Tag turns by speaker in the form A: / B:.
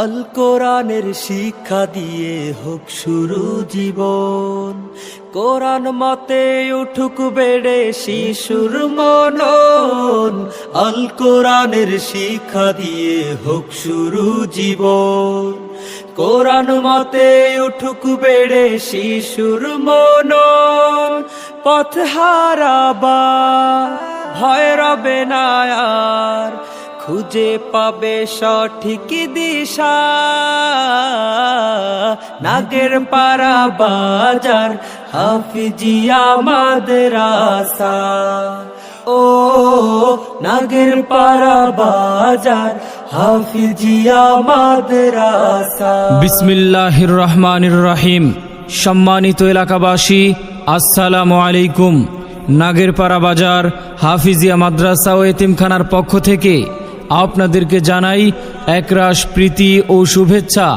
A: আল কোরআনের শিক্ষা দিয়ে হোক শুরু জীবন, কোরআন মতে উঠুক বেড়ে শিশুর মনন। আল কোরআনের শিক্ষা দিয়ে হোক শুরু জীবন, কোরআন মতে উঠুক বেড়ে শিশুর মনন। পথ হারাবা ভয় রবে না আর, খুঁজে পাবে সঠিক দিশা। নাগের পাড়া বাজার হাফিজিয়া মাদ্রাসা, ও নাগের পাড়া বাজার হাফিজিয়া মাদ্রাসা।
B: বিসমিল্লাহির রহমানির রহিম। সম্মানিত এলাকাবাসী, আসসালামু আলাইকুম। নাগেরপাড়া বাজার হাফিজিয়া মাদ্রাসা ও এতিমখানার পক্ষ থেকে আপনাদেরকে জানাই একরাশ প্রীতি ও শুভেচ্ছা।